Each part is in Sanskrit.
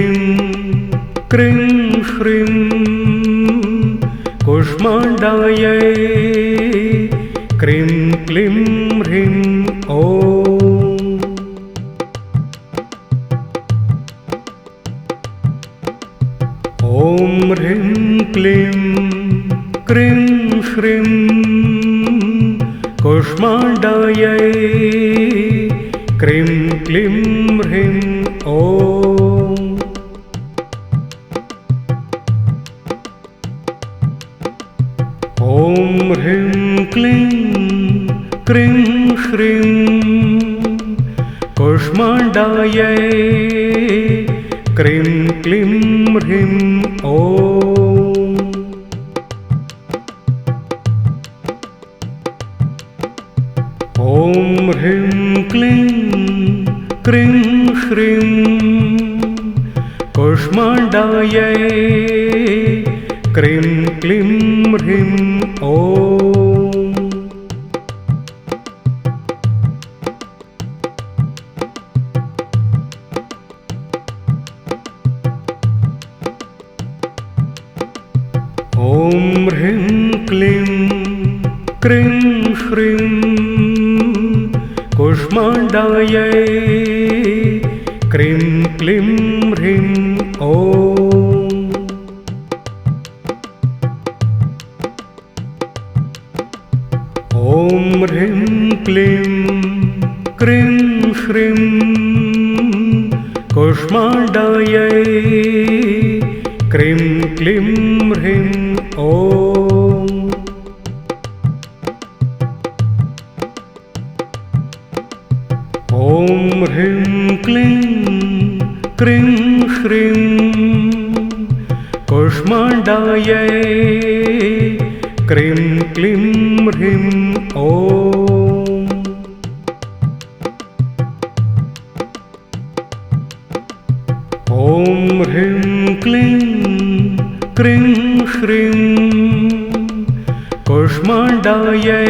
क्लीं क्रीं श्रीं कूष्माण्डायै क्रीं क्लीं ह्रीं ॐ। ॐ ह्रीं क्लीं क्रीं श्रीं कूष्माण्डायै क्रीं क्लीं ह्रीं ॐ। ॐ ह्रीं क्लीं क्रीं श्रीं कूष्माण्डायै क्रीं क्लीं ह्रीं ॐ। ॐ ह्रीं क्लीं क्रीं श्रीं कूष्माण्डायै क्रीं क्लीं ह्रीं ॐ। ॐ ह्रीं क्लीं क्रीं श्रीं कूष्माण्डायै क्रीं क्लीं ह्रीं ॐ। ॐ ह्रीं क्लीं क्रीं श्रीं कूष्माण्डायै क्रीं क्लीं ह्रीं ॐ। ॐ ह्रीं क्लीं क्रीं श्रीं कूष्माण्डायै क्रीं क्लीं ह्रीं ॐ। ॐ ह्रीं क्लीं क्रीं श्रीं कूष्माण्डायै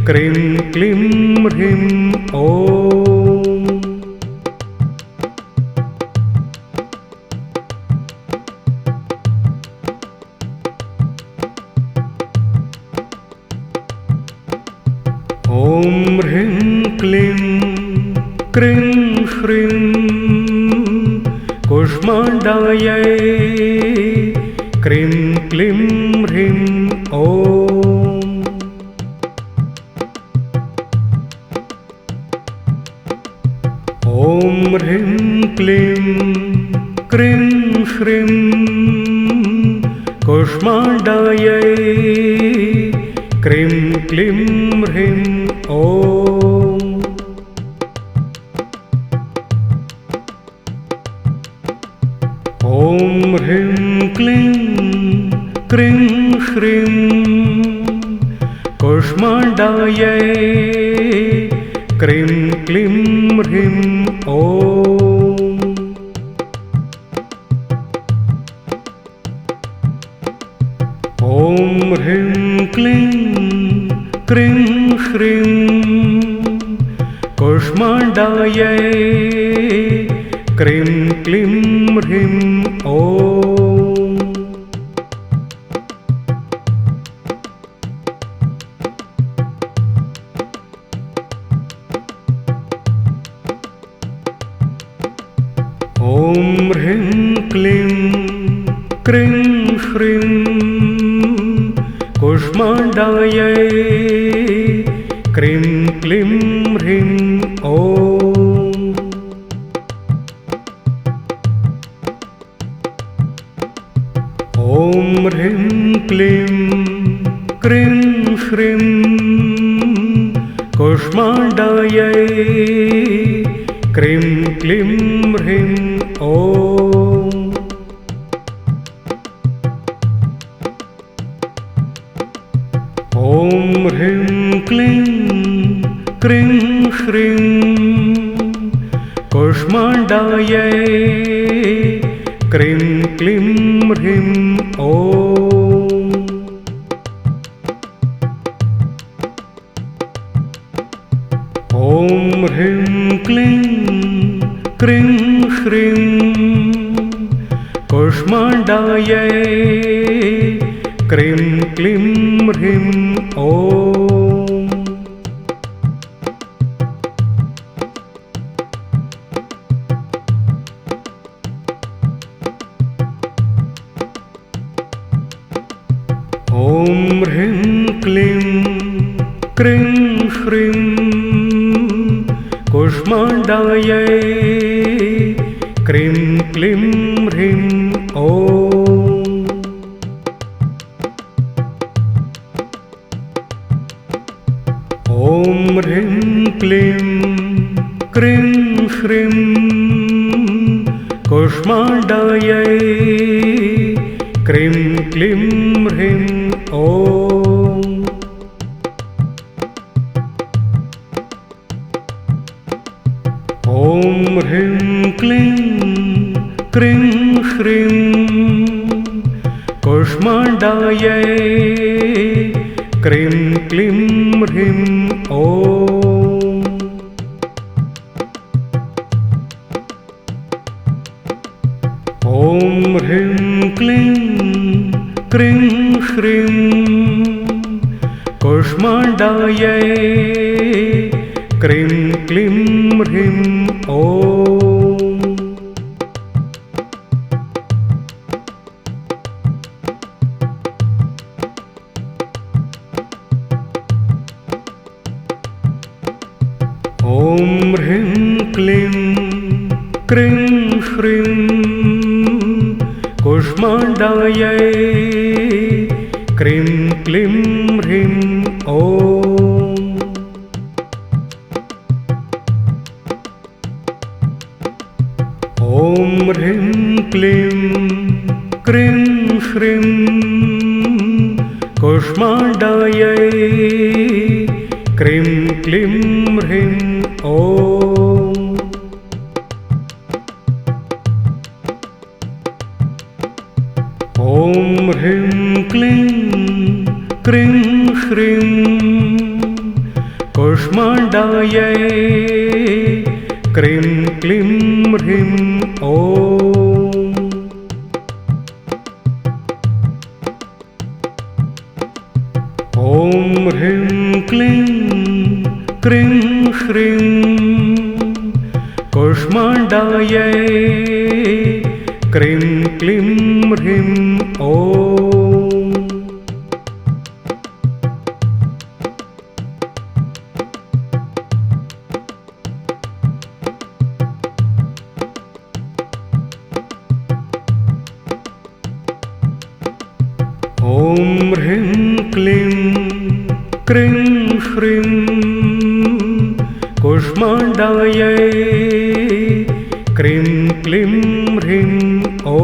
क्रीं क्लीं ह्रीं ॐ। ॐ ह्रीं क्लीं क्रीं श्रीं कूष्माण्डायै क्रीं क्लीं ह्रीं ॐ। ॐ ह्रीं क्लीं क्रीं श्रीं कूष्माण्डायै क्रीं क्लीं ह्रीं ॐ। ॐ ह्रीं क्लीं क्रीं श्रीं कूष्माण्डायै क्रीं क्लीं ह्रीं ॐ। ॐ ह्रीं क्लीं क्रीं श्रीं कूष्माण्डायै क्रीं क्लीं ह्रीं ॐ। ॐ ह्रीं क्लीं क्रीं श्रीं कूष्माण्डायै क्रीं क्लीं ह्रीं ॐ। ॐ ह्रीं क्लीं क्रीं श्रीं कूष्माण्डायै क्रीं क्लीं ह्रीं ॐ। ॐ ह्रीं क्लीं क्रीं श्रीं कूष्माण्डायै क्रीं क्लीं ह्रीं ॐ। ॐ ह्रीं क्लीं क्रीं श्रीं कूष्माण्डायै क्रीं क्लीं ह्रीं ॐ। ॐ ह्रीं क्लीं क्रीं श्रीं कूष्माण्डायै क्रीं क्लीं ह्रीं ॐ। ॐ ह्रीं क्लीं क्रीं श्रीं कूष्माण्डायै क्रीं क्लीं ह्रीं ॐ। ॐ ह्रीं क्लीं क्रीं श्रीं कूष्माण्डायै क्रीं क्लीं ह्रीं ॐ। ॐ ह्रीं क्लीं क्रीं श्रीं कूष्माण्डायै क्रीं क्लीं ह्रीं ॐ। ॐ ह्रीं क्लीं क्रीं श्रीं कूष्माण्डायै क्रीं क्लीं ह्रीं ॐ। ॐ ह्रीं क्लीं क्रीं श्रीं कूष्माण्डायै क्रीं क्लीं ह्रीं ॐ। ॐ ह्रीं क्लीं क्रीं श्रीं कूष्माण्डायै क्रीं क्लीं ह्रीं ॐ। ॐ ह्रीं क्लीं क्रीं श्रीं कूष्माण्डायै क्रीं क्लीं ह्रीं ॐ। ॐ ह्रीं क्लीं क्रीं श्रीं कूष्माण्डायै क्रीं क्लीं ह्रीं ॐ।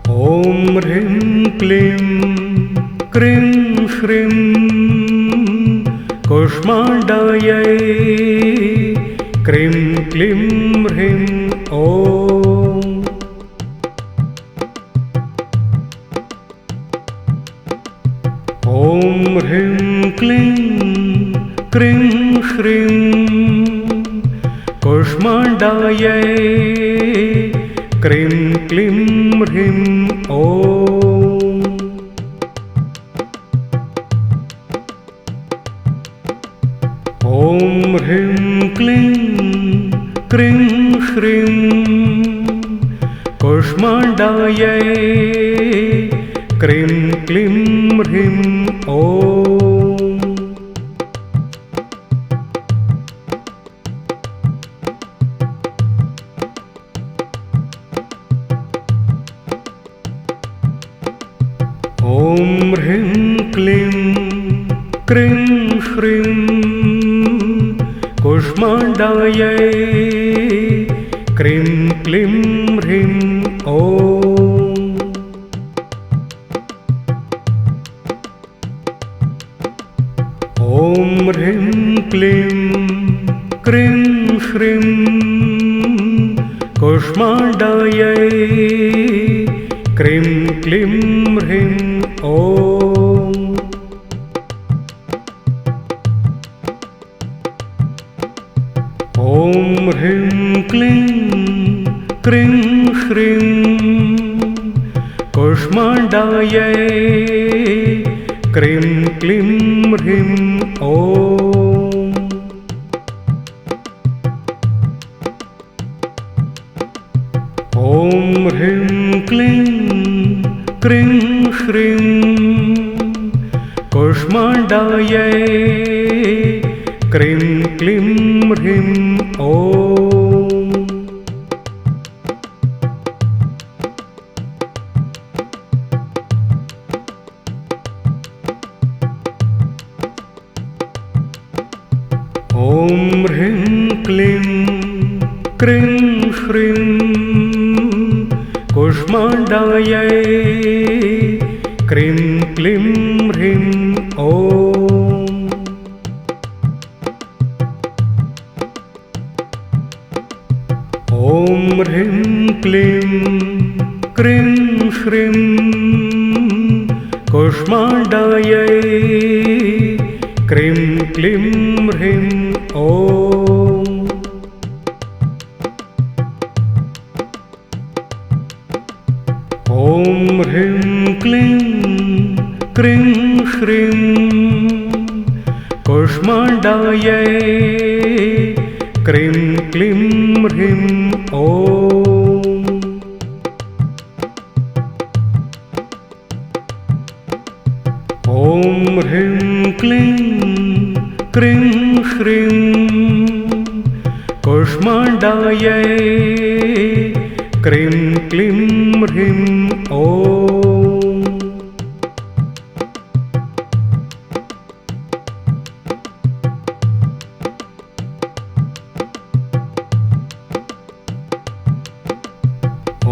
ॐ ह्रीं क्लीं क्रीं श्रीं कूष्माण्डायै क्रीं क्लीं ह्रीं ॐ। ॐ ह्रीं क्लीं क्रीं श्रीं कूष्माण्डायै क्रीं क्लीं ह्रीं ॐ। ॐ ह्रीं क्लीं क्रीं श्रीं कूष्माण्डायै क्रीं क्लीं ह्रीं ॐ। ॐ ह्रीं क्लीं क्रीं श्रीं कूष्माण्डायै क्रीं क्लीं ह्रीं ॐ। ॐ ह्रीं क्लीं क्रीं श्रीं कूष्माण्डायै क्रीं क्लीं ह्रीं ॐ। ॐ ह्रीं क्लीं क्रीं श्रीं कूष्माण्डायै क्रीं क्लीं ह्रीं ॐ ह्रीं क्लीं क्रीं श्रीं कूष्माण्डायै क्रीं क्लीं ह्रीं ॐ ह्रीं क्लीं क्रीं श्रीं कूष्माण्डायै क्रीं क्लीं ह्रीं ॐ ह्रीं क्लीं क्रीं श्रीं कूष्माण्डायै क्रीं क्लीं ह्रीं ॐ ह्रीं क्लीं क्रीं श्रीं कूष्माण्डायै क्रीं क्लीं ह्रीं ॐ ह्रीं क्लीं क्रीं श्रीं कूष्माण्डायै क्रीं क्लीं ह्रीं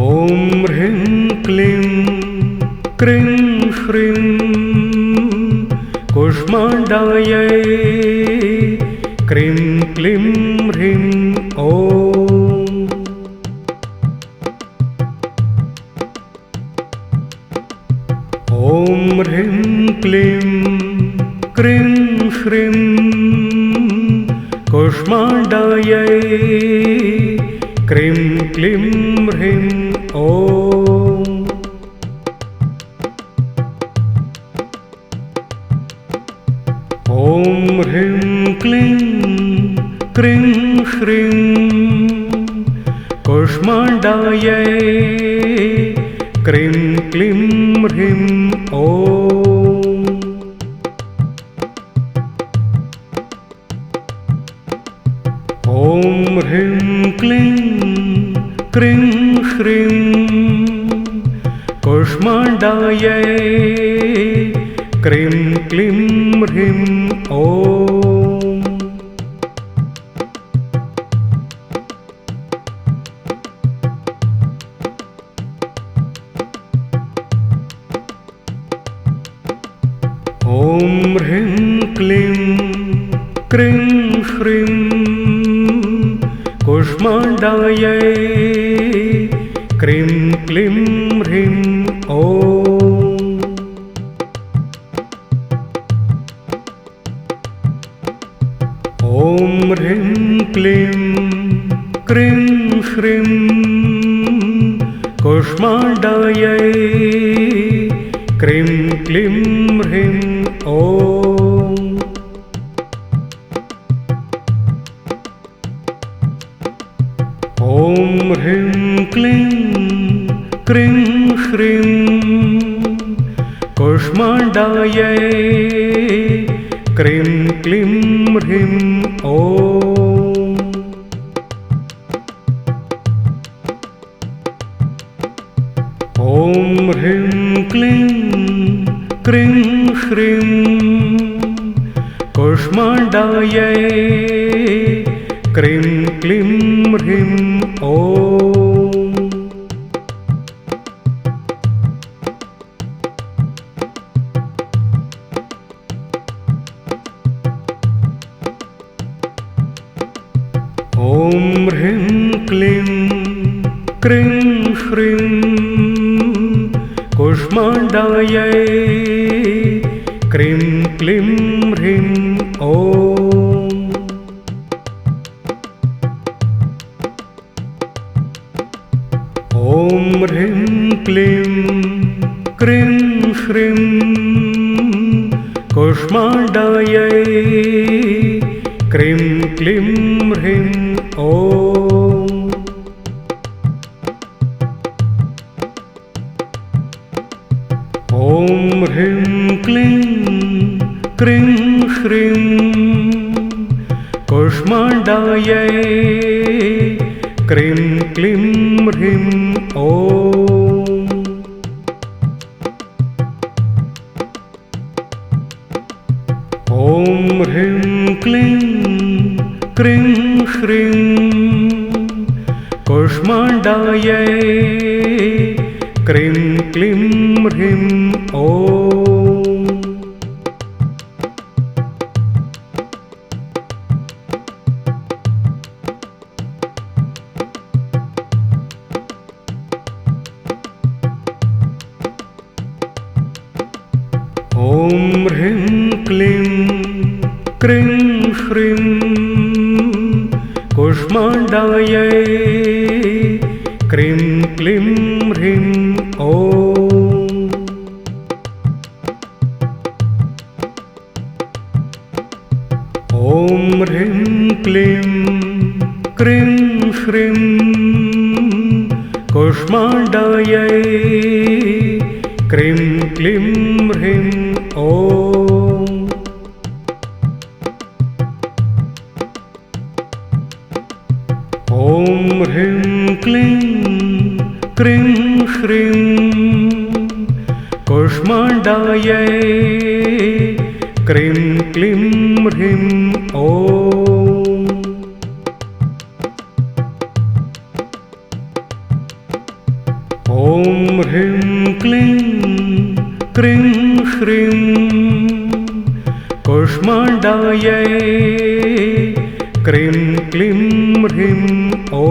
ॐ ह्रीं क्लीं क्रीं श्रीं कूष्माण्डायै क्रीं क्लीं ह्रीं ॐ ह्रीं क्लीं क्रीं श्रीं कूष्माण्डायै क्रीं क्लीं ह्रीं ॐ ह्रीं क्लीं क्रीं श्रीं कूष्माण्डायै क्रीं क्लीं ह्रीं ॐ ह्रीं क्लीं क्रीं श्रीं कूष्माण्डायै क्रीं क्लीं ह्रीं ॐ ह्रीं क्लीं क्रीं श्रीं कूष्माण्डायै क्रीं क्लीं ह्रीं ॐ ह्रीं क्लीं क्रीं श्रीं कूष्माण्डायै क्रीं क्लीं ह्रीं ॐ ह्रीं क्लीं क्रीं श्रीं कूष्माण्डायै क्रीं क्लीं ह्रीं ॐ ह्रीं क्लीं क्रीं श्रीं कूष्माण्डायै क्रीं क्लीं ह्रीं ॐ ह्रीं क्लीं क्रीं श्रीं कूष्माण्डायै क्रीं क्लीं ह्रीं ॐ क्लीं क्रीं श्रीं कूष्माण्डायै क्रीं क्लीं ह्रीं ॐ। ॐ ह्रीं क्लीं क्रीं श्रीं कूष्माण्डायै क्रीं क्लीं ह्रीं ॐ। ॐ ह्रीं क्लीं क्रीं श्रीं कूष्माण्डायै क्रीं क्लीं ह्रीं ॐ। ॐ ह्रीं क्लीं क्रीं श्रीं कूष्माण्डायै क्रीं क्लीं ह्रीं ॐ। ॐ ह्रीं क्लीं क्रीं श्रीं कूष्माण्डायै क्रीं क्लीं ह्रीं ॐ। ॐ ह्रीं क्लीं क्रीं श्रीं कूष्माण्डायै क्रीं क्लीं ह्रीं ॐ। ॐ ह्रीं क्लीं क्रीं श्रीं कूष्माण्डायै क्रीं क्लीं ह्रीं ॐ।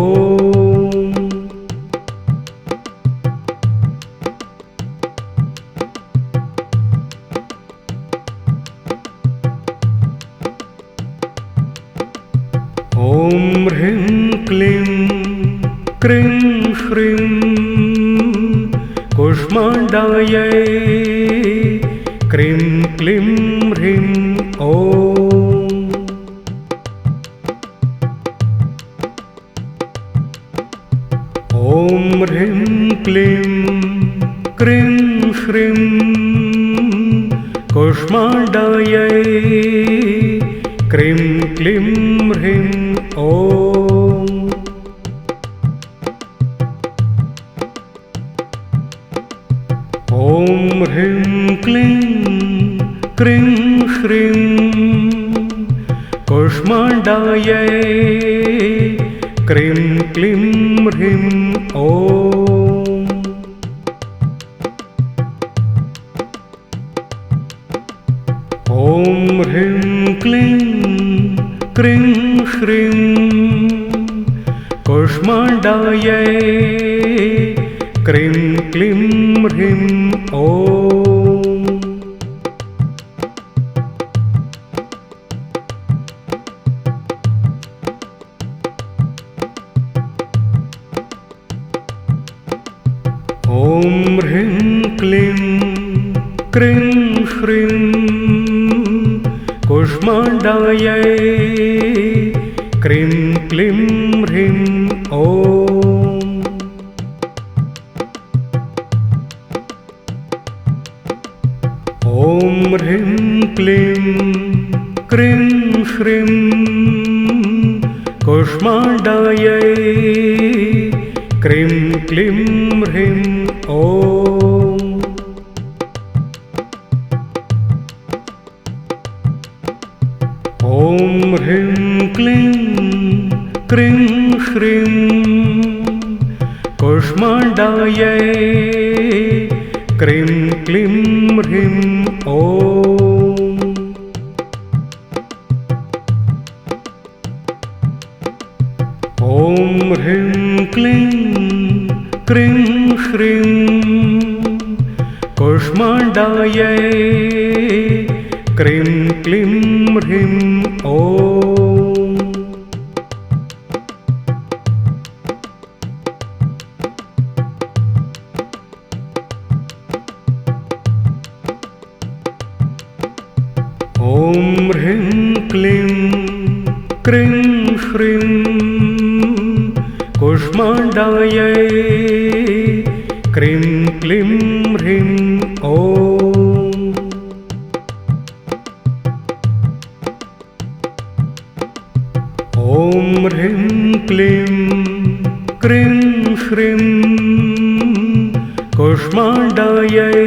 ॐ ह्रीं क्लीं क्रीं श्रीं कूष्माण्डायै क्रीं क्लीं ह्रीं ॐ। ॐ ह्रीं क्लीं क्रीं श्रीं कूष्माण्डायै क्रीं क्लीं ह्रीं ॐ। ॐ ह्रीं क्लीं क्रीं श्रीं कूष्माण्डायै क्रीं क्लीं ह्रीं ॐ। ॐ ह्रीं क्लीं क्रीं श्रीं कूष्माण्डायै क्रीं क्लीं ह्रीं ॐ। ॐ ह्रीं क्लीं क्रीं श्रीं कूष्माण्डायै क्रीं क्लीं ह्रीं ॐ। ॐ ह्रीं क्लीं क्रीं श्रीं कूष्माण्डायै क्रीं क्लीं ह्रीं ॐ। ॐ ह्रीं क्लीं क्रीं श्रीं कूष्माण्डायै क्रीं क्लीं ह्रीं ॐ। ॐ ह्रीं क्लीं क्रीं श्रीं कूष्माण्डायै क्रीं क्लीं ह्रीं ॐ। क्रीं श्रीं कूष्माण्डायै क्रीं क्लीं ह्रीं ॐ। ॐ ह्रीं क्लीं क्रीं श्रीं कूष्माण्डायै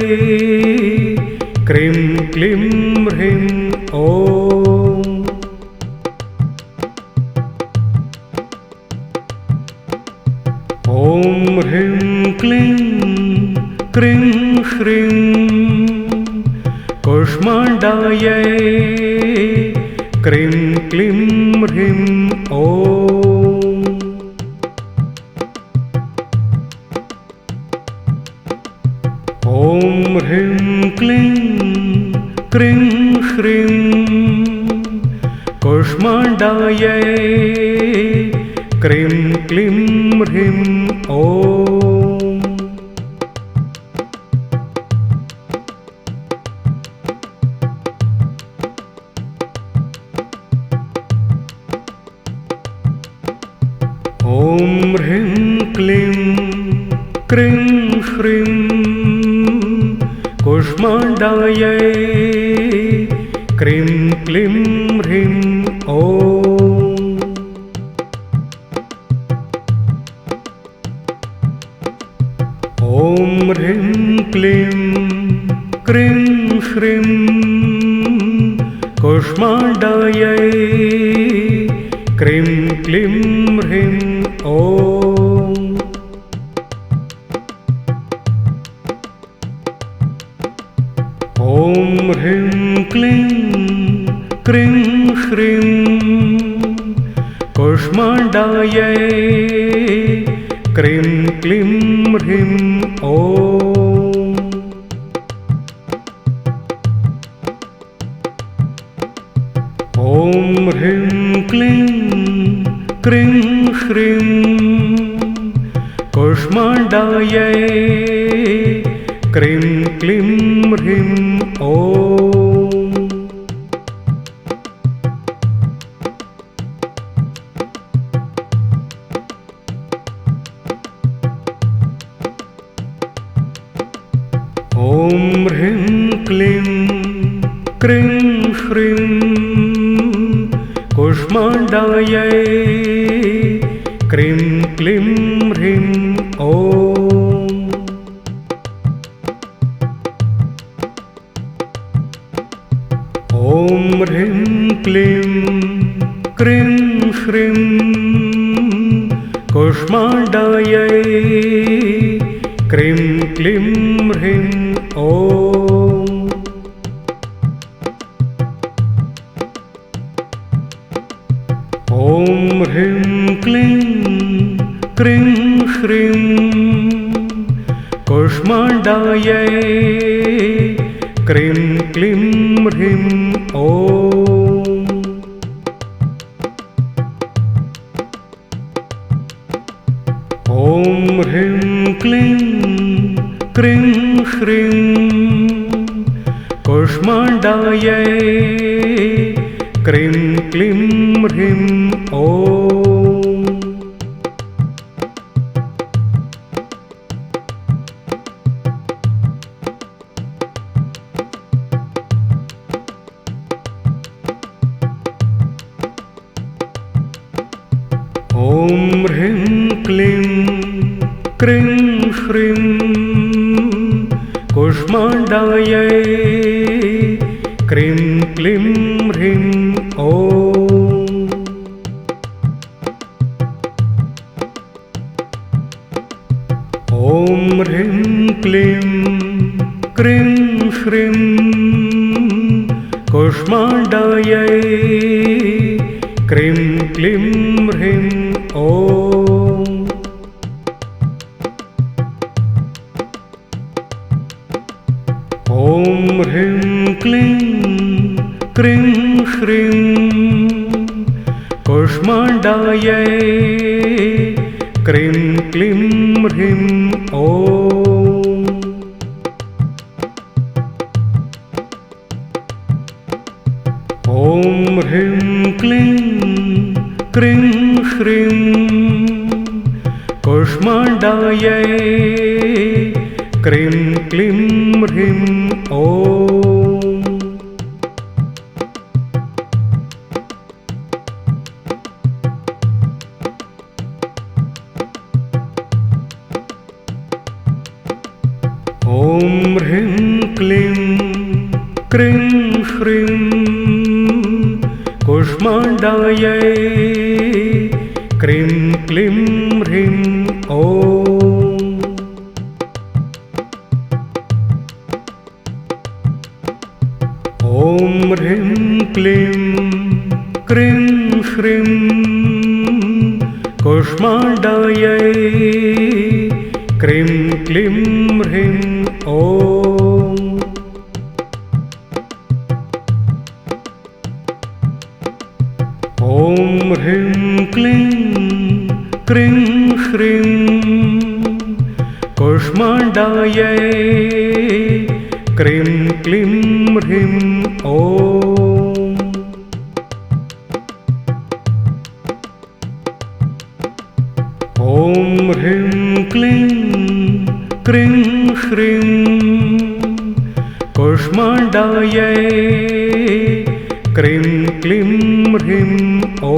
क्रीं क्लीं ह्रीं ॐ। ॐ ह्रीं क्लीं क्रीं श्रीं कूष्माण्डायै क्रीं क्लीं ह्रीं ॐ। ॐ ह्रीं क्लीं क्रीं श्रीं कूष्माण्डायै क्रीं क्लीं ह्रीं ॐ। ॐ ह्रीं क्लीं क्रीं श्रीं कूष्माण्डायै क्रीं क्लीं ह्रीं ॐ। ॐ ह्रीं क्लीं क्रीं श्रीं कूष्माण्डायै क्रीं क्लीं ह्रीं ॐ। ॐ ह्रीं क्लीं क्रीं श्रीं कूष्माण्डायै क्रीं क्लीं ह्रीं ॐ। ॐ ह्रीं क्लीं क्रीं श्रीं कूष्माण्डायै क्रीं क्लीं ह्रीं ॐ। ॐ ह्रीं क्लीं क्रीं श्रीं कूष्माण्डायै क्रीं क्लीं ह्रीं ॐ। ॐ ह्रीं क्लीं क्रीं श्रीं कूष्माण्डायै क्रीं क्लीं ह्रीं ॐ। ॐ ह्रीं क्लीं क्रीं श्रीं कूष्माण्डायै क्रीं क्लीं ह्रीं ॐ। ॐ ह्रीं क्लीं क्रीं श्रीं कूष्माण्डायै क्रीं क्लीं ह्रीं ॐ। ॐ ह्रीं क्लीं क्रीं श्रीं कूष्माण्डायै क्रीं क्लीं ह्रीं ॐ। ॐ ह्रीं क्लीं क्रीं श्रीं कूष्माण्डायै क्रीं क्लीं ह्रीं ॐ। ॐ ह्रीं क्लीं क्रीं श्रीं कूष्माण्डायै क्रीं क्लीं ह्रीं ॐ। ॐ ह्रीं क्लीं क्रीं श्रीं कूष्माण्डायै क्रीं क्लीं ह्रीं ॐ। ॐ ह्रीं क्लीं क्रीं श्रीं कूष्माण्डायै क्रीं क्लीं ह्रीं ॐ। ॐ ह्रीं क्लीं क्रीं श्रीं कूष्माण्डायै क्रीं क्लीं ह्रीं ॐ। ॐ ह्रीं क्लीं क्रीं श्रीं कूष्माण्डायै क्रीं क्लीं ह्रीं ॐ। ॐ ह्रीं क्लीं क्रीं श्रीं कूष्माण्डायै क्रीं क्लीं ह्रीं ॐ।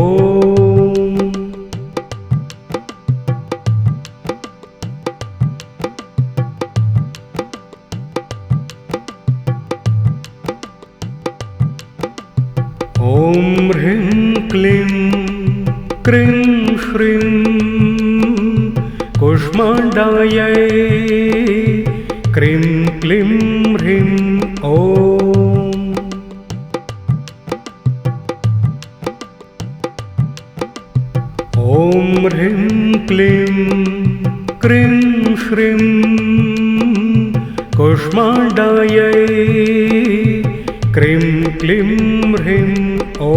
ॐ ह्रीं क्लीं क्रीं श्रीं कूष्माण्डायै क्रीं क्लीं ह्रीं ॐ। ॐ ह्रीं क्लीं क्रीं श्रीं कूष्माण्डायै क्रीं क्लीं ह्रीं ॐ।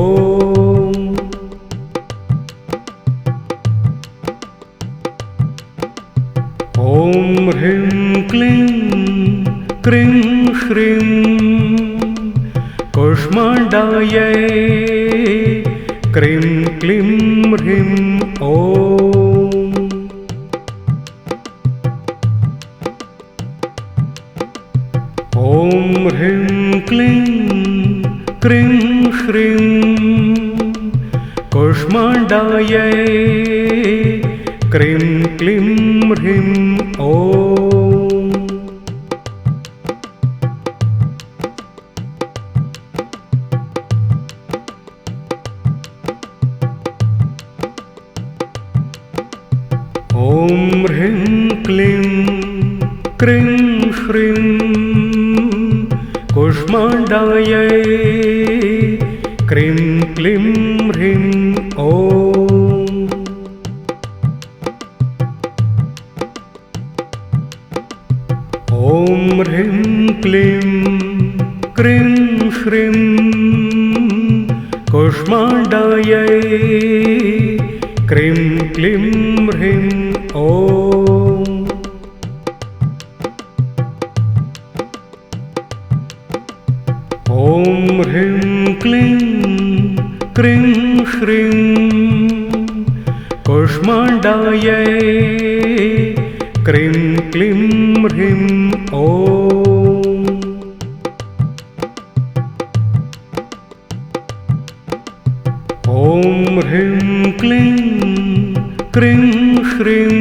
ॐ ह्रीं क्लीं क्रीं श्रीं कूष्माण्डायै क्रीं क्लीं ह्रीं ॐ। ॐ ह्रीं क्लीं क्रीं श्रीं कूष्माण्डायै क्रीं क्लीं ह्रीं ॐ। ॐ ह्रीं क्लीं क्रीं श्रीं कूष्माण्डायै क्रीं क्लीं ह्रीं ॐ। ॐ ह्रीं क्लीं क्रीं श्रीं कूष्माण्डायै क्रीं क्लीं ह्रीं ॐ। ॐ ह्रीं क्लीं क्रीं श्रीं कूष्माण्डायै क्रीं क्लीं ह्रीं ॐ। ॐ ह्रीं क्लीं क्रीं श्रीं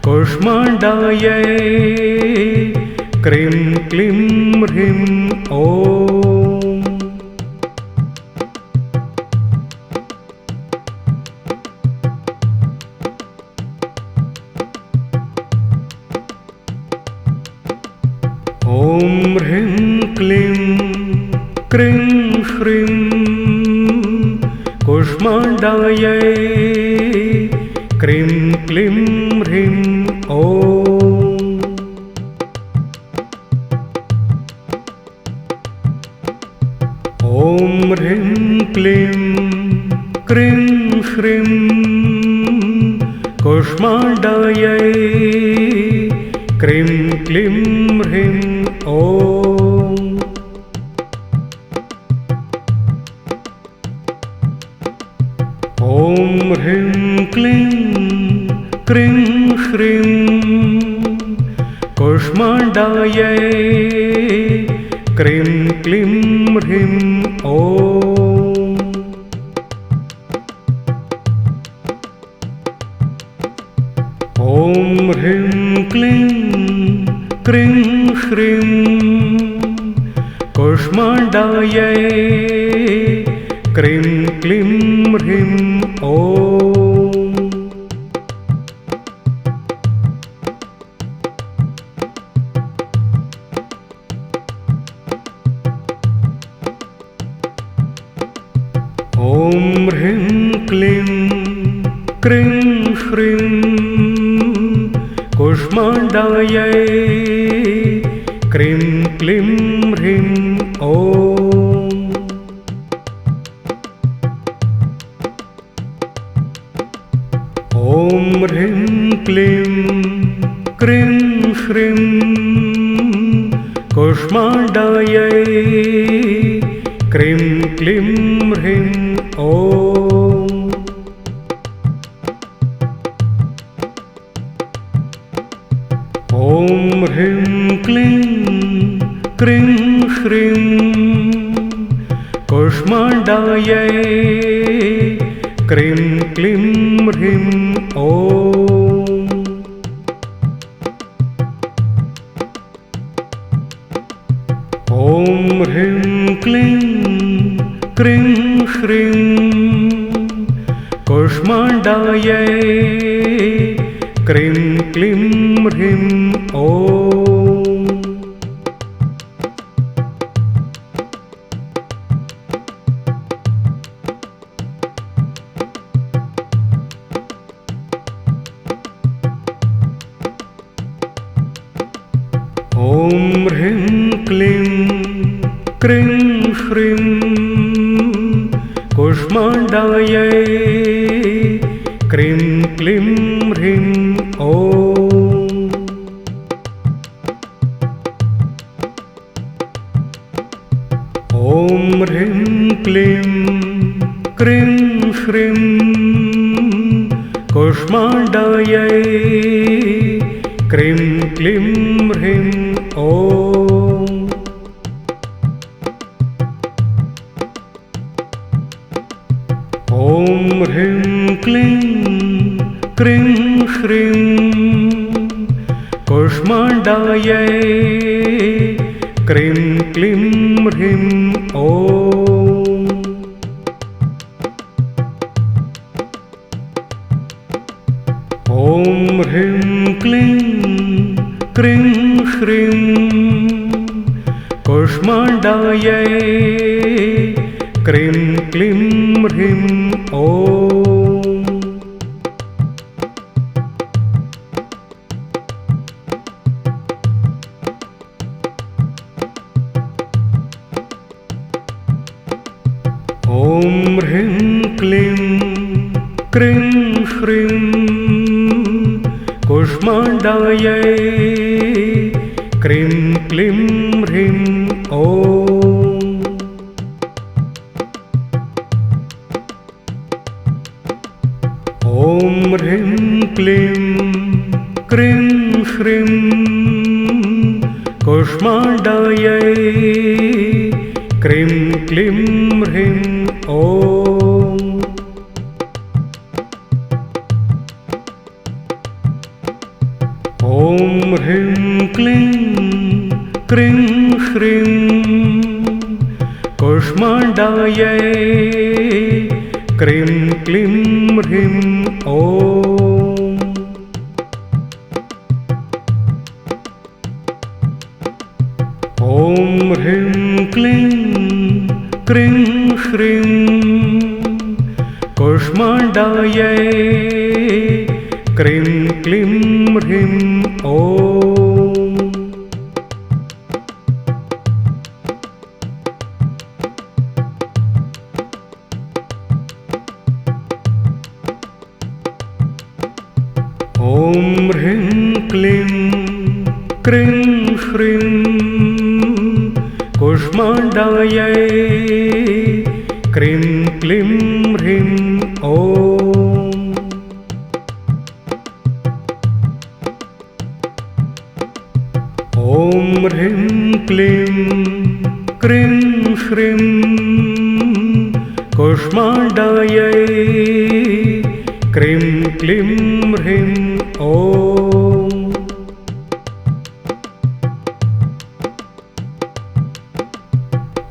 कूष्माण्डायै क्रीं क्लीं ह्रीं ॐ। ॐ ह्रीं क्लीं क्रीं श्रीं कूष्माण्डायै क्रीं क्लीं ह्रीं ॐ। ॐ ह्रीं क्लीं क्रीं श्रीं कूष्माण्डायै क्रीं क्लीं ह्रीं ॐ। ॐ ह्रीं क्लीं क्रीं श्रीं कूष्माण्डायै क्रीं क्लीं ह्रीं ॐ। ॐ ह्रीं क्लीं क्रीं श्रीं कूष्माण्डायै क्रीं क्लीं ह्रीं ॐ। ॐ ह्रीं क्लीं क्रीं श्रीं कूष्माण्डायै क्रीं क्लीं ह्रीं ॐ। ॐ ह्रीं क्लीं क्रीं श्रीं कूष्माण्डायै क्रीं क्लीं ह्रीं ॐ। ॐ ह्रीं क्लीं क्रीं श्रीं कूष्माण्डायै क्रीं क्लीं ह्रीं ॐ। ॐ ह्रीं क्लीं क्रीं श्रीं कूष्माण्डायै क्रीं क्लीं ह्रीं ॐ। ॐ ह्रीं क्लीं क्रीं श्रीं कूष्माण्डायै क्रीं क्लीं ह्रीं ॐ। ॐ ह्रीं क्लीं क्रीं श्रीं कूष्माण्डायै क्रीं क्लीं ह्रीं ॐ। ॐ ह्रीं क्लीं क्रीं श्रीं कूष्माण्डायै क्रीं क्लीं ह्रीं ॐ। ॐ ह्रीं क्लीं क्रीं श्रीं कूष्माण्डायै क्रीं क्लीं ह्रीं ॐ। ॐ ह्रीं क्लीं क्रीं श्रीं कूष्माण्डायै क्रीं क्लीं ह्रीं ॐ। ॐ ह्रीं क्लीं क्रीं श्रीं कूष्माण्डायै क्रीं क्लीं ह्रीं ॐ। ॐ ह्रीं क्लीं क्रीं श्रीं कूष्माण्डायै क्रीं क्लीं ह्रीं ॐ। ॐ ह्रीं क्लीं क्रीं श्रीं कूष्माण्डायै क्रीं क्लीं ह्रीं ॐ। ॐ ह्रीं क्लीं क्रीं श्रीं कूष्माण्डायै क्रीं क्लीं ह्रीं ॐ। ॐ ह्रीं क्लीं क्रीं श्रीं कूष्माण्डायै क्रीं क्लीं ह्रीं ॐ।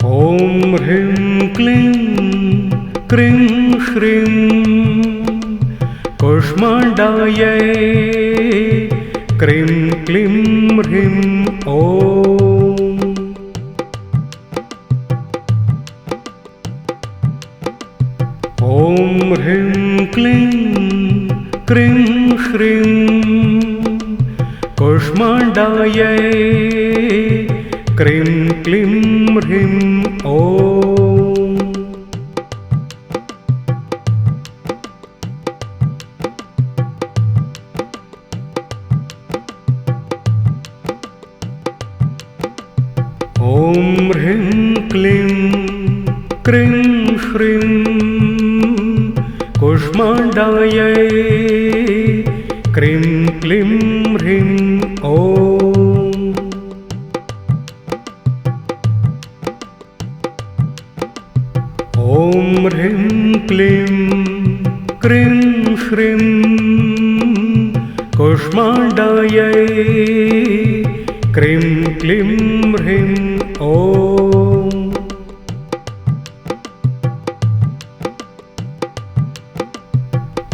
ॐ ह्रीं क्लीं क्रीं श्रीं कूष्माण्डायै क्रीं क्लीं ह्रीं ॐ। ॐ ह्रीं क्लीं क्रीं श्रीं कूष्माण्डायै क्रीं क्लीं ह्रीं ॐ। ॐ ह्रीं क्लीं क्रीं श्रीं कूष्माण्डायै क्रीं क्लीं ह्रीं ॐ। ॐ ह्रीं क्लीं क्रीं श्रीं कूष्माण्डायै क्रीं क्लीं ह्रीं ॐ।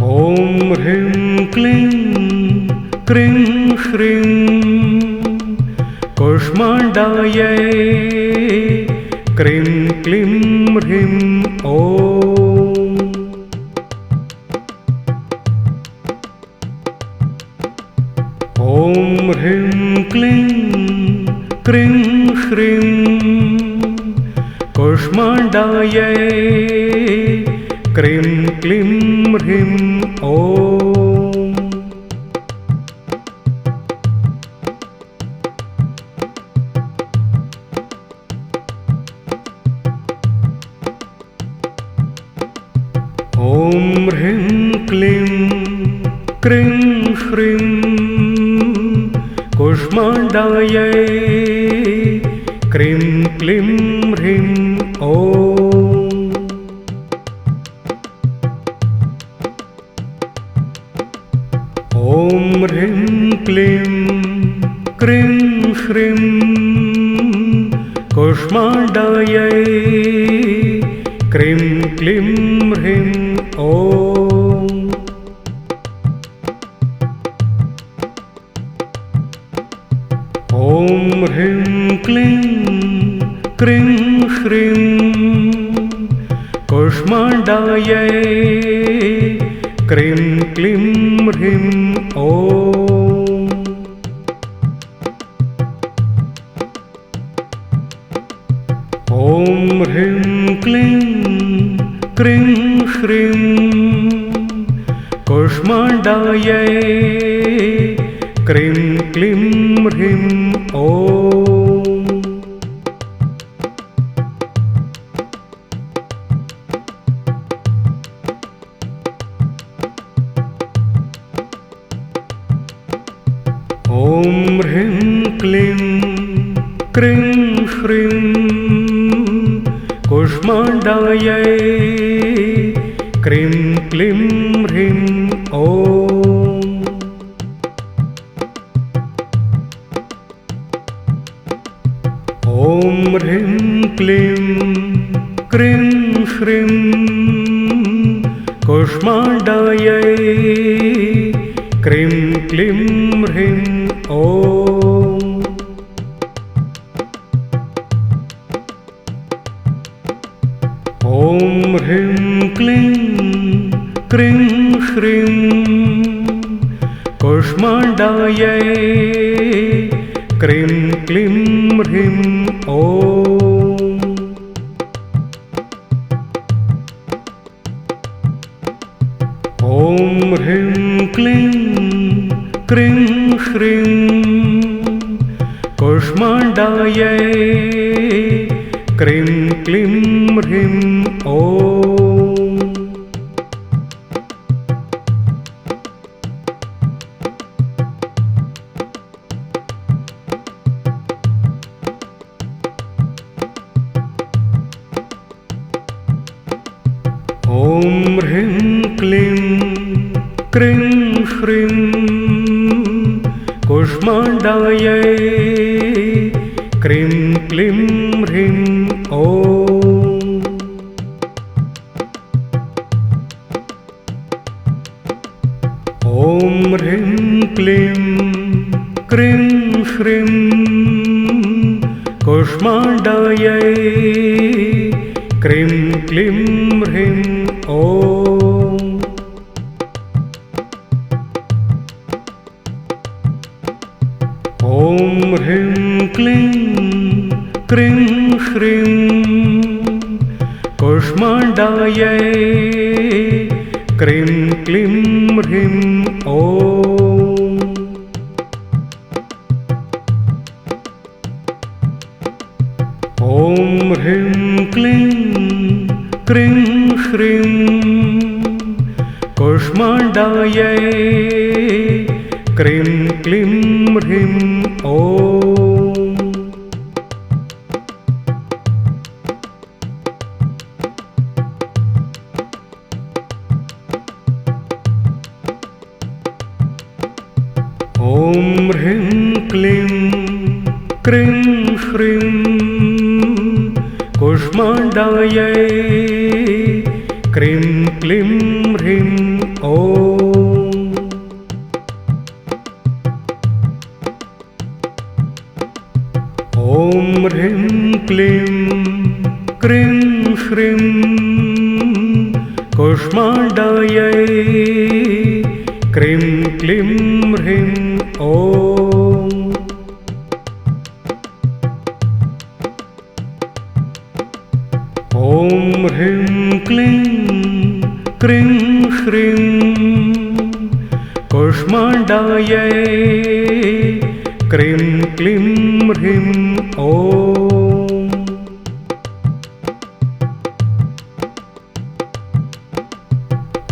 ॐ ह्रीं क्लीं क्रीं श्रीं कूष्माण्डायै क्रीं क्लीं ह्रीं ॐ। ॐ ह्रीं क्लीं क्रीं श्रीं कूष्माण्डायै क्रीं क्लीं ह्रीं ॐ। ॐ ह्रीं क्लीं क्रीं श्रीं कूष्माण्डायै क्रीं क्लीं ह्रीं ॐ। ॐ ह्रीं क्लीं क्रीं श्रीं कूष्माण्डायै क्रीं क्लीं ह्रीं ॐ। ॐ ह्रीं क्लीं क्रीं श्रीं कूष्माण्डायै क्रीं क्लीं ह्रीं ॐ। ॐ ह्रीं क्लीं क्रीं श्रीं कूष्माण्डायै क्रीं क्लीं ह्रीं ॐ। ॐ ह्रीं क्लीं क्रीं श्रीं कूष्माण्डायै क्रीं क्लीं ह्रीं ॐ। ॐ ह्रीं क्लीं क्रीं श्रीं कूष्माण्डायै क्रीं क्लीं ह्रीं ॐ। ॐ ह्रीं क्लीं क्रीं श्रीं कूष्माण्डायै क्रीं क्लीं ह्रीं ॐ। ॐ ह्रीं क्लीं क्रीं श्रीं कूष्माण्डायै क्रीं क्लीं ह्रीं ॐ। ह्रीं क्लीं क्रीं श्रीं कूष्माण्डायै क्रीं क्लीं ह्रीं ॐ। ॐ ह्रीं क्लीं क्रीं श्रीं कूष्माण्डायै क्रीं क्लीं ह्रीं ॐ। ॐ ह्रीं क्लीं क्रीं श्रीं कूष्माण्डायै क्रीं क्लीं ह्रीं ॐ। ॐ ह्रीं क्लीं क्रीं श्रीं कूष्माण्डायै क्रीं क्लीं ह्रीं ॐ। ॐ ह्रीं क्लीं क्रीं श्रीं कूष्माण्डायै क्रीं क्लीं ह्रीं ॐ। ॐ ह्रीं क्लीं क्रीं श्रीं कूष्माण्डायै क्रीं क्लीं ह्रीं ॐ। ॐ ह्रीं क्लीं क्रीं श्रीं कूष्माण्डायै क्रीं क्लीं ह्रीं ॐ।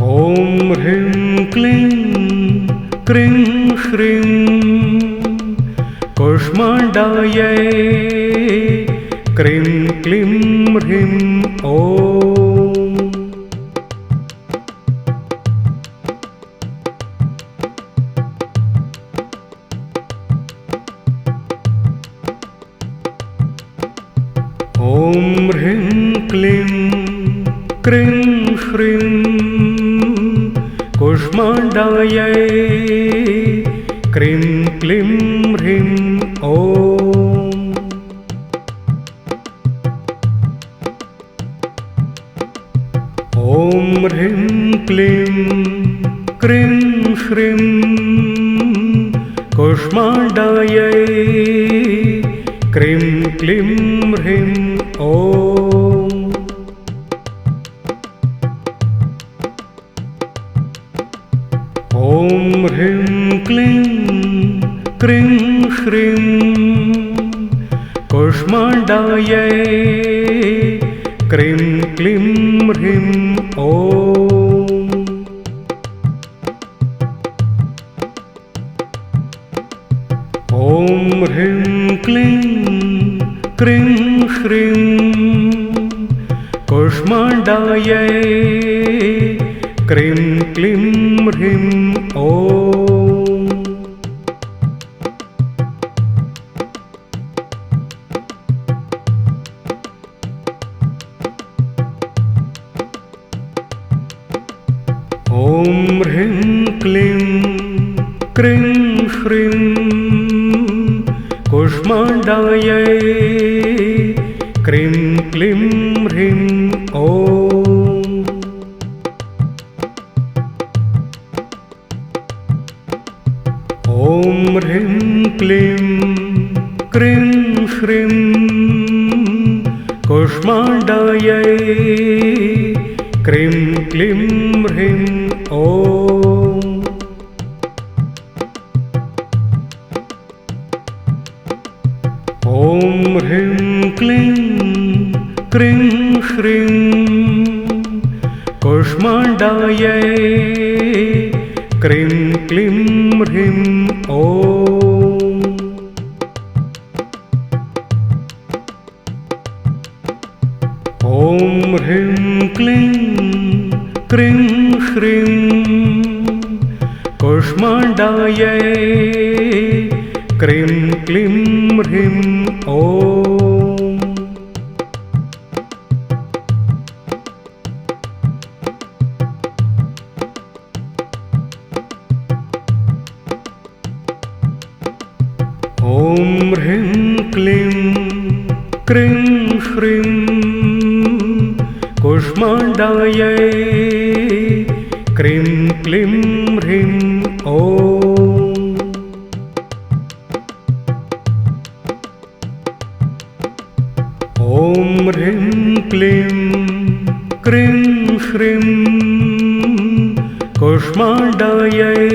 ॐ ह्रीं क्लीं क्रीं श्रीं कूष्माण्डायै क्रीं क्लीं ह्रीं ॐ। ॐ ह्रीं क्लीं क्रीं श्रीं कूष्माण्डायै क्रीं क्लीं ह्रीं ॐ। ॐ ह्रीं क्लीं क्रीं श्रीं कूष्माण्डायै क्रीं क्लीं ह्रीं ॐ। ॐ ह्रीं क्लीं क्रीं श्रीं कूष्माण्डायै क्रीं क्लीं ह्रीं ॐ। ॐ ह्रीं क्लीं क्रीं श्रीं कूष्माण्डायै क्रीं क्लीं ह्रीं ॐ। ॐ ह्रीं क्लीं क्रीं श्रीं कूष्माण्डायै क्रीं क्लीं ह्रीं ॐ। ॐ ह्रीं क्लीं क्रीं श्रीं कूष्माण्डायै क्रीं क्लीं ह्रीं ॐ। ॐ ह्रीं क्लीं क्रीं श्रीं कूष्माण्डायै क्रीं क्लीं ह्रीं ॐ। ॐ ह्रीं क्लीं क्रीं श्रीं कूष्माण्डायै क्रीं क्लीं ह्रीं ॐ। ॐ ह्रीं क्लीं क्रीं श्रीं कूष्माण्डायै क्रीं क्लीं ह्रीं ॐ। ॐ ह्रीं क्लीं क्रीं श्रीं कूष्माण्डायै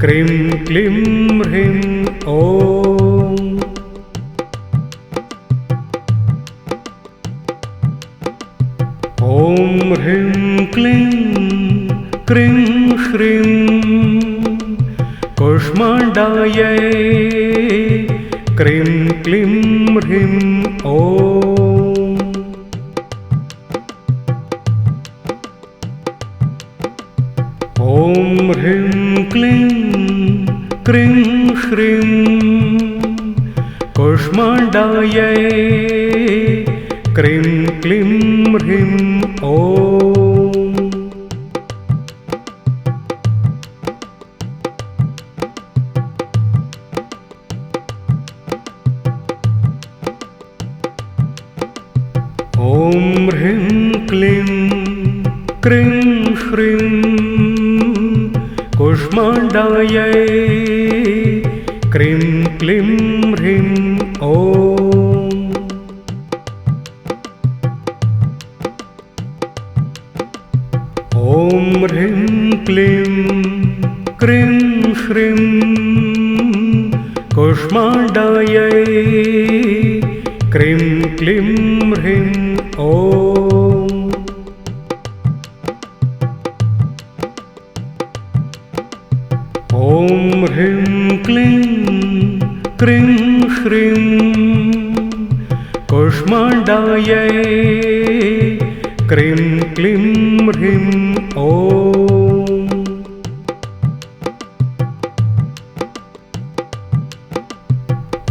क्रीं क्लीं ह्रीं ॐ। ॐ ह्रीं क्लीं क्रीं श्रीं कूष्माण्डायै क्रीं क्लीं ह्रीं ॐ। ॐ ह्रीं क्लीं क्रीं श्रीं कूष्माण्डायै क्रीं क्लीं ह्रीं ॐ। ॐ ह्रीं क्लीं क्रीं श्रीं कूष्माण्डायै क्रीं क्लीं ह्रीं ॐ। ॐ ह्रीं क्लीं क्रीं श्रीं कूष्माण्डायै क्रीं क्लीं ह्रीं ॐ। ॐ ह्रीं क्लीं क्रीं श्रीं कूष्माण्डायै क्रीं क्लीं ह्रीं ॐ।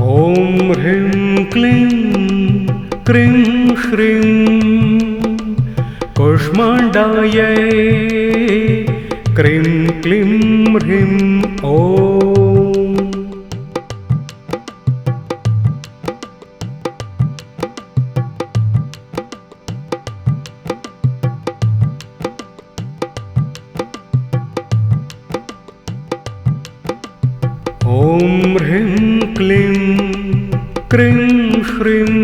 ॐ ह्रीं क्लीं क्रीं श्रीं कूष्माण्डायै क्रीं क्लीं ह्रीं ॐ। ॐ ह्रीं क्लीं क्रीं श्रीं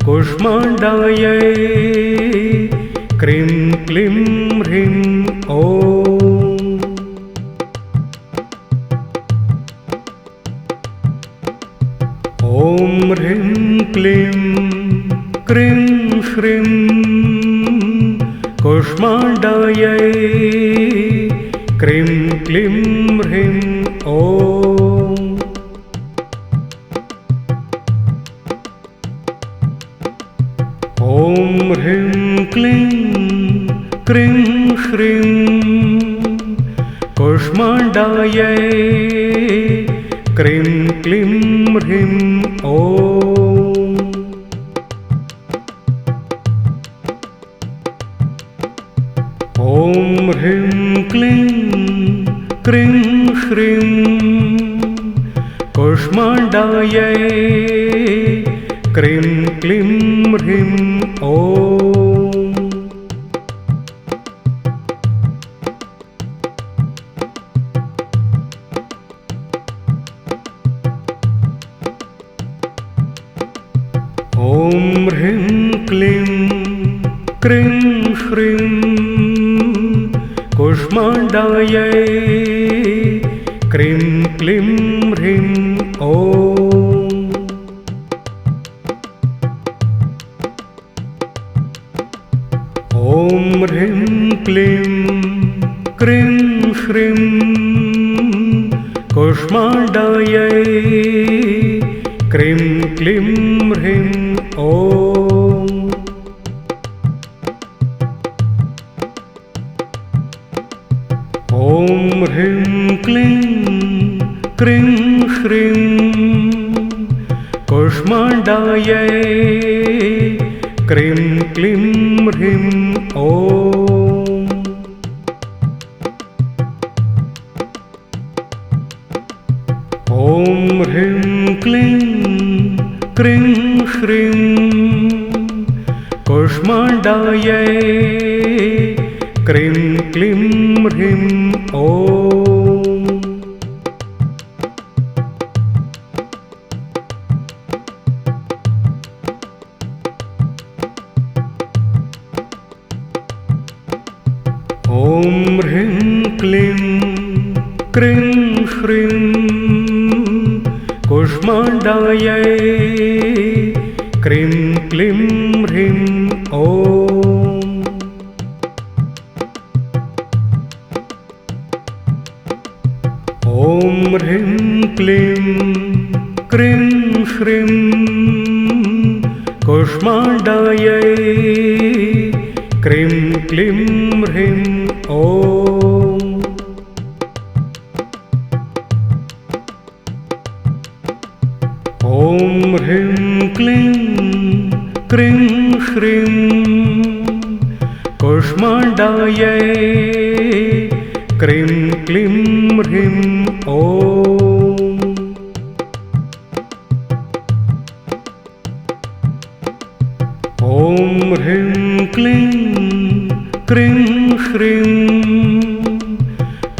कूष्माण्डायै क्रीं क्लीं ह्रीं ॐ। ॐ ह्रीं क्लीं क्रीं श्रीं कूष्माण्डायै क्रीं क्लीं ह्रीं ॐ। ॐ ह्रीं क्लीं क्रीं श्रीं कूष्माण्डायै क्रीं क्लीं ह्रीं ॐ। ॐ ह्रीं क्लीं क्रीं श्रीं कूष्माण्डायै क्रीं क्लीं ह्रीं ॐ। ॐ ह्रीं क्लीं क्रीं श्रीं कूष्माण्डायै क्रीं क्लीं ह्रीं ॐ। ॐ ह्रीं क्लीं क्रीं श्रीं कूष्माण्डायै क्रीं क्लीं ह्रीं ॐ। ॐ ह्रीं क्लीं क्रीं श्रीं कूष्माण्डायै क्रीं क्लीं ह्रीं ॐ ह्रीं क्लीं क्रीं श्रीं कूष्माण्डायै क्रीं क्लीं ह्रीं ॐ ह्रीं क्लीं क्रीं श्रीं कूष्माण्डायै क्रीं क्लीं ह्रीं ॐ ह्रीं क्लीं क्रीं श्रीं कूष्माण्डायै क्रीं क्लीं ह्रीं ॐ ह्रीं क्लीं क्रीं श्रीं कूष्माण्डायै क्रीं क्लीं ह्रीं ॐ ह्रीं क्लीं क्रीं श्रीं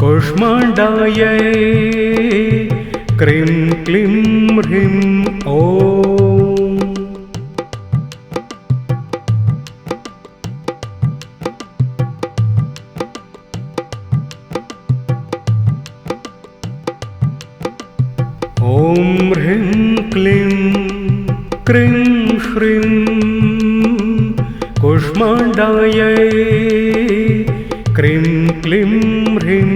कूष्माण्डायै क्रीं क्लीं ह्रीं ॐ ह्रीं क्लीं क्रीं श्रीं कूष्माण्डायै क्रीं क्लीं ह्रीं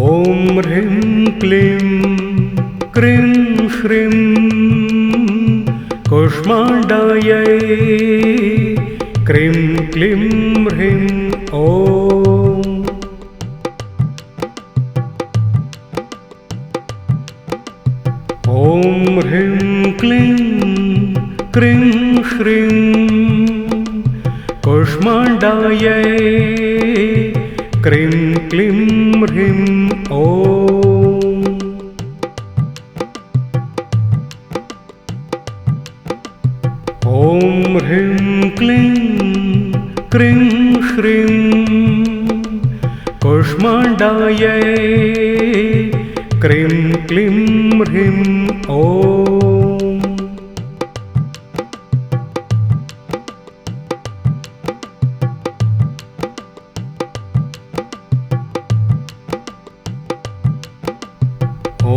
ॐ ह्रीं क्लीं क्रीं श्रीं कूष्माण्डायै क्रीं क्लीं ह्रीं ॐ ह्रीं क्लीं क्रीं श्रीं कूष्माण्डायै क्रीं क्लीं ह्रीं ॐ ह्रीं क्लीं क्रीं श्रीं कूष्माण्डायै क्रीं क्लीं ह्रीं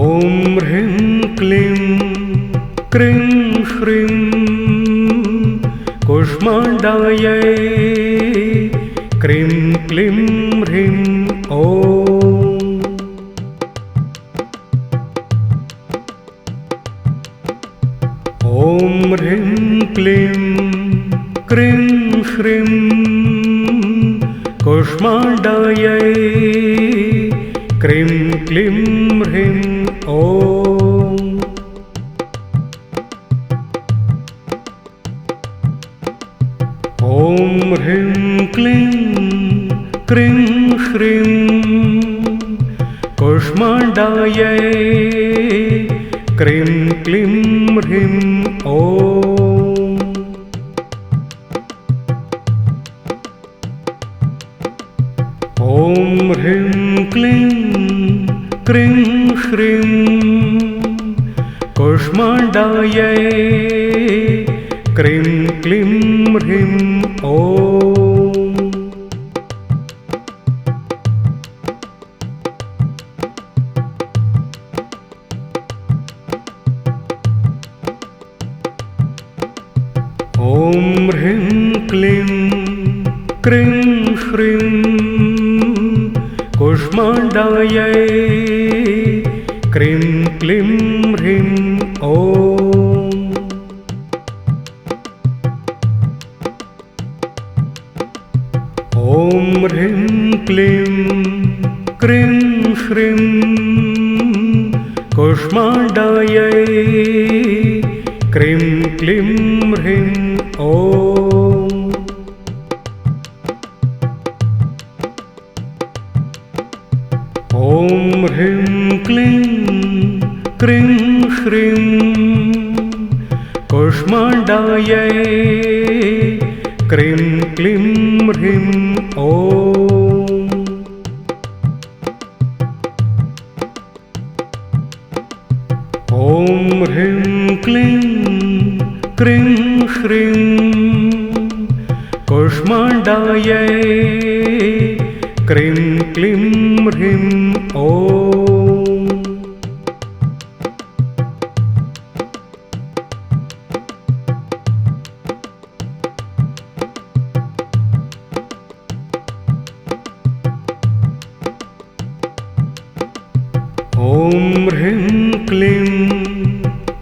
ॐ ह्रीं क्लीं क्रीं श्रीं कूष्माण्डायै क्रीं क्लीं ह्रीं ॐ ह्रीं क्लीं क्रीं श्रीं कूष्माण्डायै क्रीं क्लीं ह्रीं ॐ ह्रीं क्लीं क्रीं श्रीं कूष्माण्डायै क्रीं क्लीं ह्रीं ॐ ह्रीं क्लीं क्रीं श्रीं कूष्माण्डायै क्रीं क्लीं ह्रीं ॐ ह्रीं क्लीं क्रीं श्रीं कूष्माण्डायै क्रीं क्लीं ह्रीं ॐ क्लीं क्रीं श्रीं कूष्माण्डायै क्रीं क्लीं ह्रीं ॐ। ॐ ह्रीं क्लीं क्रीं श्रीं कूष्माण्डायै क्रीं क्लीं ह्रीं ॐ। ॐ ह्रीं क्लीं क्रीं श्रीं कूष्माण्डायै क्रीं क्लीं ह्रीं ॐ। ॐ ह्रीं क्लीं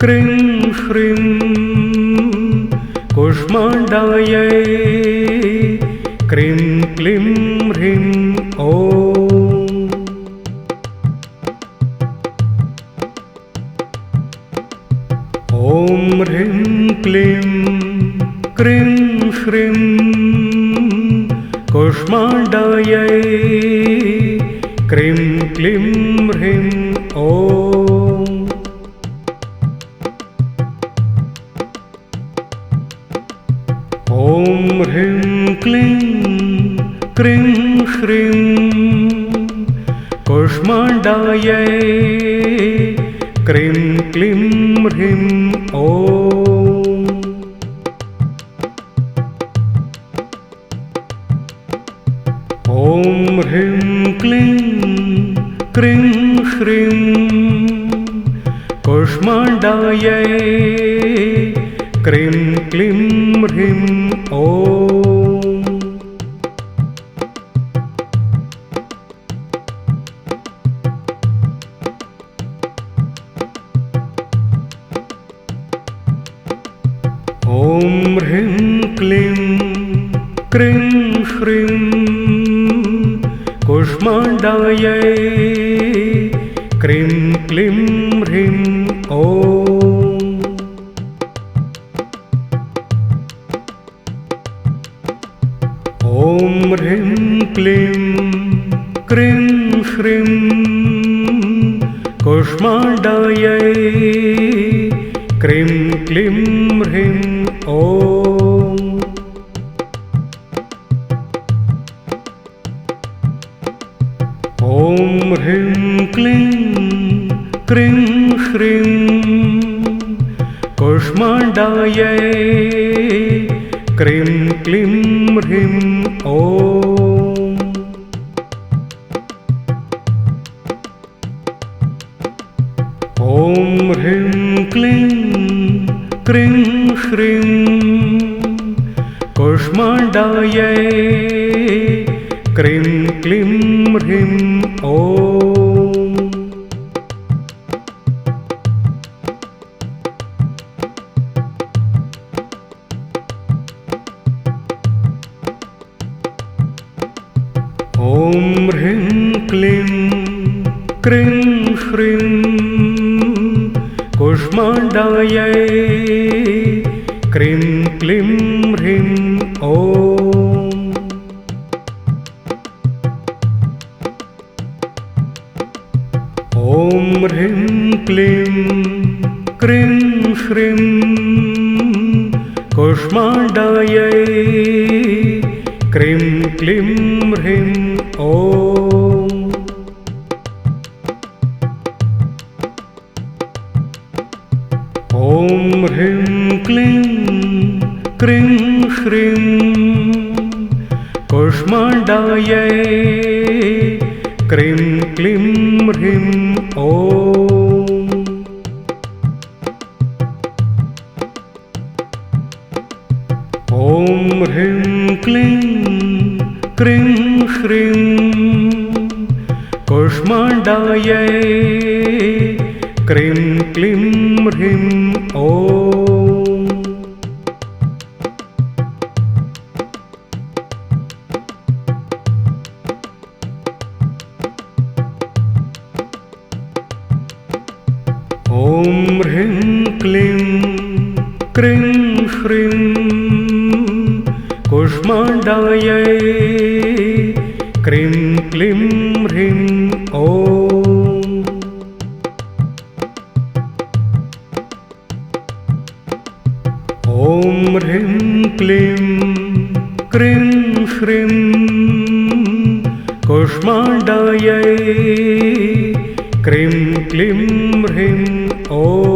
क्रीं श्रीं कूष्माण्डायै क्रीं क्लीं ह्रीं ॐ। ॐ ह्रीं क्लीं क्रीं श्रीं कूष्माण्डायै क्रीं क्लीं ह्रीं ॐ। ॐ ह्रीं क्लीं क्रीं श्रीं कूष्माण्डायै क्रीं क्लीं ह्रीं ॐ। ॐ ह्रीं क्लीं क्रीं श्रीं कूष्माण्डायै क्रीं क्लीं ह्रीं ॐ। ॐ ह्रीं क्लीं क्रीं श्रीं कूष्माण्डायै क्रीं क्लीं ह्रीं ॐ। ॐ ह्रीं क्लीं क्रीं श्रीं कूष्माण्डायै क्रीं क्लीं ह्रीं ॐ। ॐ ह्रीं क्लीं क्रीं श्रीं कूष्माण्डायै क्रीं क्लीं ह्रीं ॐ। ॐ ह्रीं क्लीं क्रीं श्रीं कूष्माण्डायै क्रीं क्लीं ह्रीं ॐ। ॐ ह्रीं क्लीं क्रीं श्रीं कूष्माण्डायै क्रीं क्लीं ह्रीं ॐ। ॐ ह्रीं क्लीं क्रीं श्रीं कूष्माण्डायै क्रीं क्लीं ह्रीं ॐ। ॐ ह्रीं क्लीं क्रीं श्रीं कूष्माण्डायै क्रीं क्लीं ह्रीं ॐ। ॐ ह्रीं क्लीं क्रीं श्रीं कूष्माण्डायै क्रीं क्लीं ह्रीं ॐ। क्रीं श्रीं कुष्माण्डायै क्रीं क्लीं ह्रीं ॐ। ॐ ह्रीं क्लीं क्रीं श्रीं कुष्माण्डायै क्रीं क्लीं ह्रीं ॐ।